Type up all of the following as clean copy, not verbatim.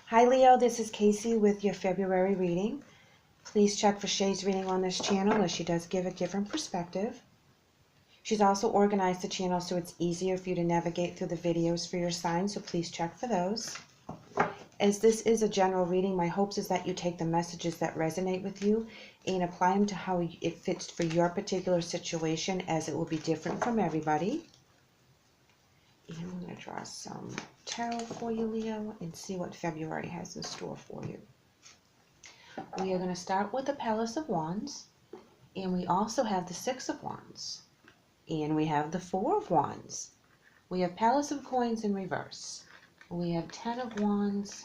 Hi Leo, this is Kacee with your February reading. Please check for Shae's reading on this channel as she does give a different perspective. She's also organized the channel so it's easier for you to navigate through the videos for your sign, so please check for those. As this is a general reading, my hopes is that you take the messages that resonate with you and apply them to how it fits for your particular situation, as it will be different from everybody. And I'm going to draw some tarot for you, Leo, and see what February has in store for you. We are going to start with the Palace of Wands, and we also have the Six of Wands, and we have the Four of Wands. We have Palace of Coins in reverse. We have Ten of Wands.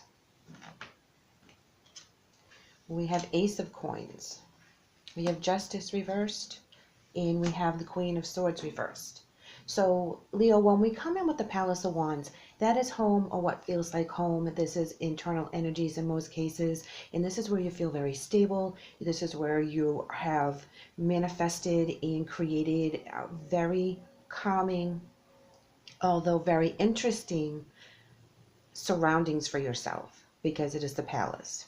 We have Ace of Coins. We have Justice reversed, and we have the Queen of Swords reversed. So, Leo, when we come in with the Palace of Wands, that is home, or what feels like home. This is internal energies in most cases, and this is where you feel very stable. This is where you have manifested and created very calming, although very interesting surroundings for yourself, because it is the palace.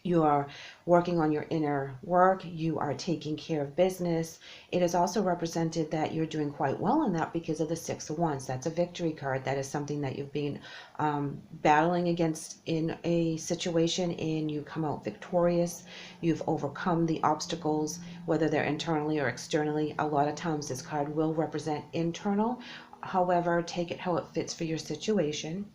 You are working on your inner work. You are taking care of business. It is also represented that you're doing quite well in that because of the Six of Wands. That's a victory card. That is something that you've been battling against in a situation, and you come out victorious. You've overcome the obstacles, whether they're internally or externally. A lot of times this card will represent internal. However, take it how it fits for your situation.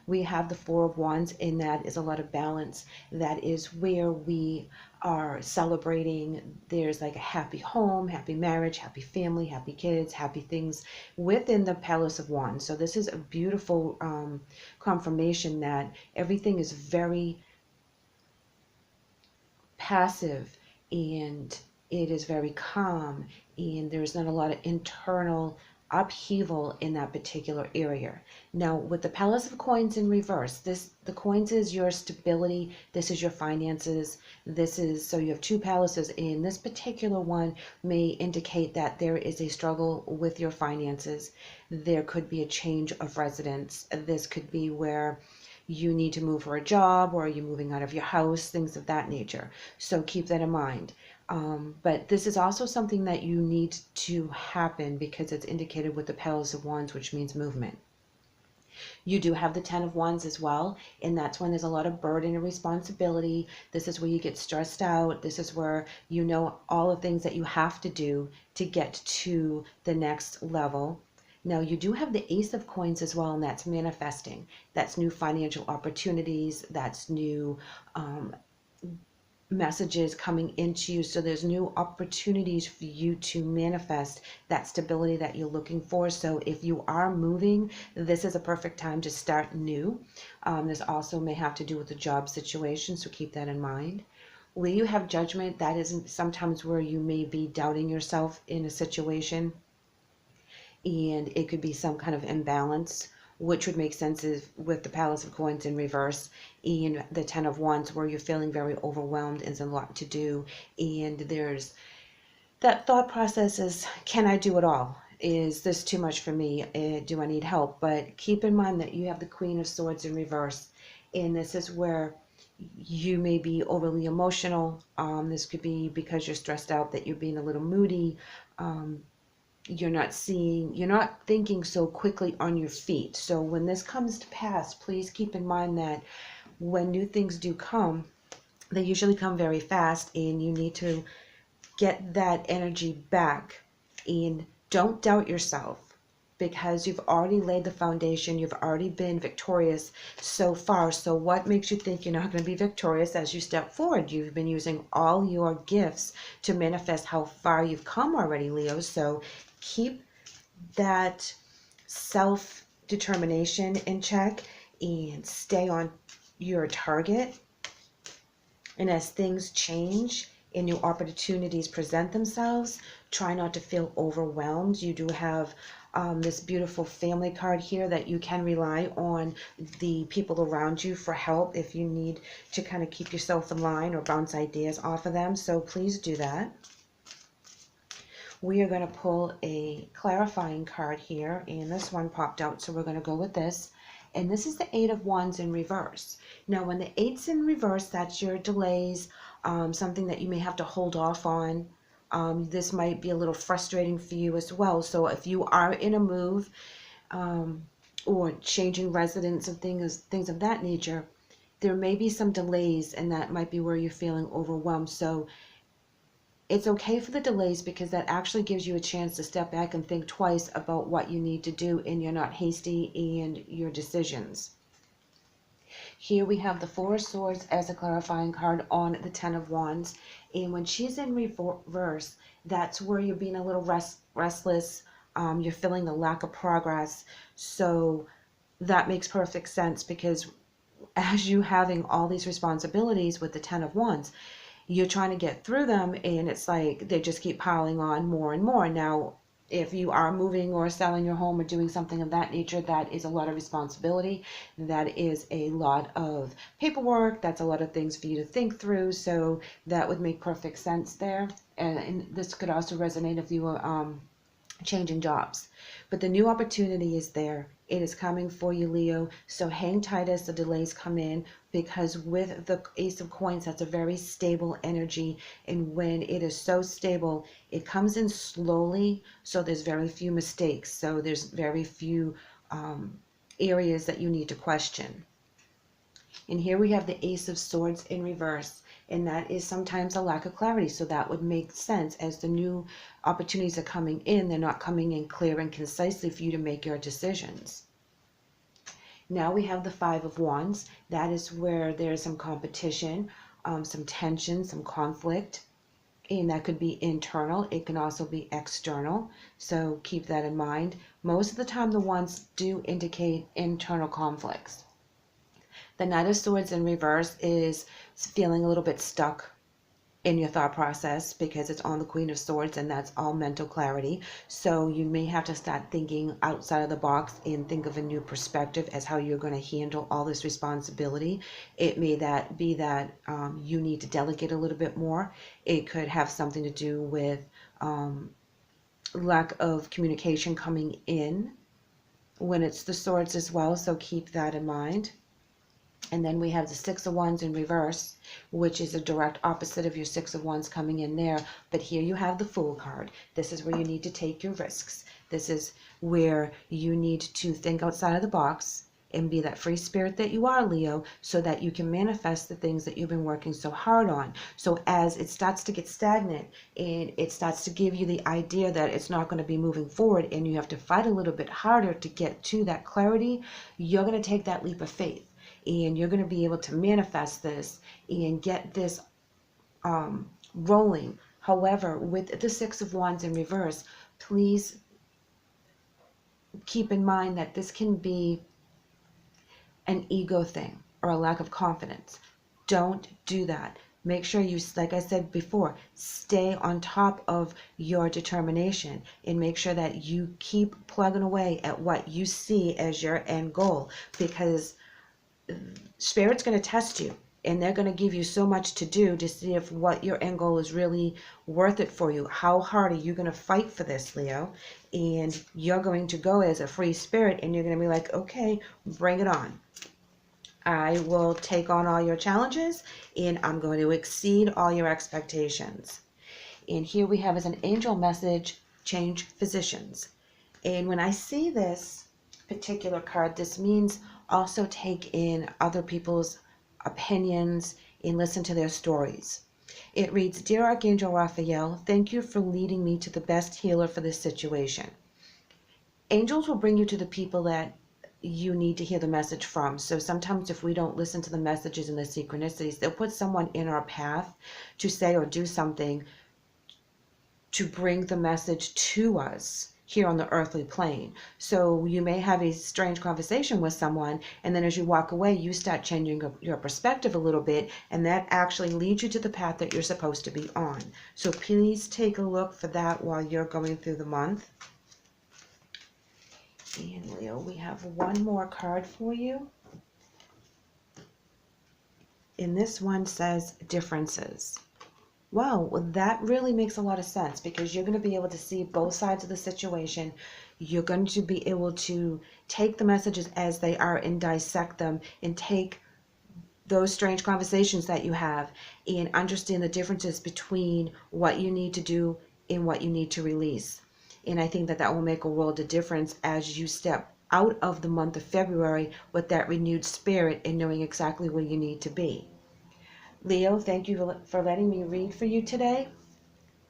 We have the Four of Wands, and that is a lot of balance. That is where we are celebrating. There's like a happy home, happy marriage, happy family, happy kids, happy things within the Palace of Wands. So this is a beautiful confirmation that everything is very passive, and it is very calm, and there's not a lot of internal upheaval in that particular area. Now, with the Palace of Coins in reverse, the coins is your stability. This is your finances. This is, so you have two palaces, and this particular one may indicate that there is a struggle with your finances. There could be a change of residence. This could be where you need to move for a job, or you're moving out of your house, things of that nature. So keep that in mind. But this is also something that you need to happen because it's indicated with the Palace of Wands, which means movement. You do have the Ten of Wands as well, and that's when there's a lot of burden and responsibility. This is where you get stressed out. This is where you know all the things that you have to do to get to the next level. Now, you do have the Ace of Coins as well, and that's manifesting. That's new financial opportunities. That's new messages coming into you. So there's new opportunities for you to manifest that stability that you're looking for. So if you are moving, this is a perfect time to start new. This also may have to do with the job situation, so keep that in mind. Where you have Judgment, that is sometimes where you may be doubting yourself in a situation, and it could be some kind of imbalance, which would make sense with the Palace of Coins in reverse and the Ten of Wands, where you're feeling very overwhelmed and there's a lot to do, and there's that thought process is, can I do it all? Is this too much for me? Do I need help? But keep in mind that you have the Queen of Swords in reverse, and this is where you may be overly emotional. This could be because you're stressed out, that you're being a little moody. You're not thinking so quickly on your feet. So when this comes to pass, please keep in mind that when new things do come, they usually come very fast, and you need to get that energy back. And don't doubt yourself, because you've already laid the foundation. You've already been victorious so far. So what makes you think you're not going to be victorious as you step forward? You've been using all your gifts to manifest how far you've come already, Leo. So keep that self-determination in check and stay on your target. And as things change and new opportunities present themselves, try not to feel overwhelmed. You do have this beautiful family card here that you can rely on the people around you for help if you need to kind of keep yourself in line or bounce ideas off of them. So please do that. We are going to pull a clarifying card here, and this one popped out, so we're going to go with this. And this is the Eight of Wands in reverse. Now, when the Eight's in reverse, that's your delays, something that you may have to hold off on. This might be a little frustrating for you as well. So if you are in a move or changing residence and things of that nature, there may be some delays, and that might be where you're feeling overwhelmed. So it's okay for the delays, because that actually gives you a chance to step back and think twice about what you need to do, and you're not hasty in your decisions. Here we have the Four of Swords as a clarifying card on the Ten of Wands. And when she's in reverse, that's where you're being a little restless. You're feeling the lack of progress. So that makes perfect sense, because as you having all these responsibilities with the Ten of Wands, you're trying to get through them, and it's like they just keep piling on more and more. Now, if you are moving or selling your home or doing something of that nature, that is a lot of responsibility. That is a lot of paperwork. That's a lot of things for you to think through. So that would make perfect sense there. And this could also resonate if you were changing jobs. But the new opportunity is there. It is coming for you, Leo. So hang tight as the delays come in, because with the Ace of Coins, that's a very stable energy. And when it is so stable, it comes in slowly. So there's very few mistakes. So there's very few areas that you need to question. And here we have the Ace of Swords in reverse. And that is sometimes a lack of clarity. So that would make sense. As the new opportunities are coming in, they're not coming in clear and concisely for you to make your decisions. Now we have the Five of Wands. That is where there's some competition, some tension, some conflict. And that could be internal. It can also be external. So keep that in mind. Most of the time, the Wands do indicate internal conflicts. The Knight of Swords in reverse is feeling a little bit stuck in your thought process, because it's on the Queen of Swords, and that's all mental clarity. So you may have to start thinking outside of the box and think of a new perspective as how you're going to handle all this responsibility. It may be that you need to delegate a little bit more. It could have something to do with lack of communication coming in when it's the swords as well. So keep that in mind. And then we have the Six of Wands in reverse, which is a direct opposite of your Six of Wands coming in there. But here you have the Fool card. This is where you need to take your risks. This is where you need to think outside of the box and be that free spirit that you are, Leo, so that you can manifest the things that you've been working so hard on. So as it starts to get stagnant and it starts to give you the idea that it's not going to be moving forward, and you have to fight a little bit harder to get to that clarity, you're going to take that leap of faith. And you're going to be able to manifest this and get this rolling. However, with the Six of Wands in reverse, please keep in mind that this can be an ego thing or a lack of confidence. Don't do that. Make sure you, like I said before, stay on top of your determination, and make sure that you keep plugging away at what you see as your end goal, because Spirit's going to test you, and they're going to give you so much to do to see if what your end goal is really worth it for you. How hard are you going to fight for this, Leo? And you're going to go as a free spirit, and you're going to be like, okay, bring it on. I will take on all your challenges, and I'm going to exceed all your expectations. And here we have as an angel message, change physicians. And when I see this particular card, this means also take in other people's opinions and listen to their stories. It reads, Dear Archangel Raphael, thank you for leading me to the best healer for this situation. Angels will bring you to the people that you need to hear the message from. So sometimes if we don't listen to the messages and the synchronicities, they'll put someone in our path to say or do something to bring the message to us here on the earthly plane. So you may have a strange conversation with someone, and then as you walk away, you start changing your perspective a little bit, and that actually leads you to the path that you're supposed to be on. So please take a look for that while you're going through the month. And Leo, we have one more card for you. And this one says differences. Wow, well, that really makes a lot of sense, because you're going to be able to see both sides of the situation. You're going to be able to take the messages as they are and dissect them, and take those strange conversations that you have and understand the differences between what you need to do and what you need to release. And I think that that will make a world of difference as you step out of the month of February with that renewed spirit and knowing exactly where you need to be. Leo, thank you for letting me read for you today.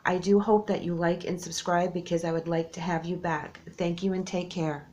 I do hope that you like and subscribe, because I would like to have you back. Thank you and take care.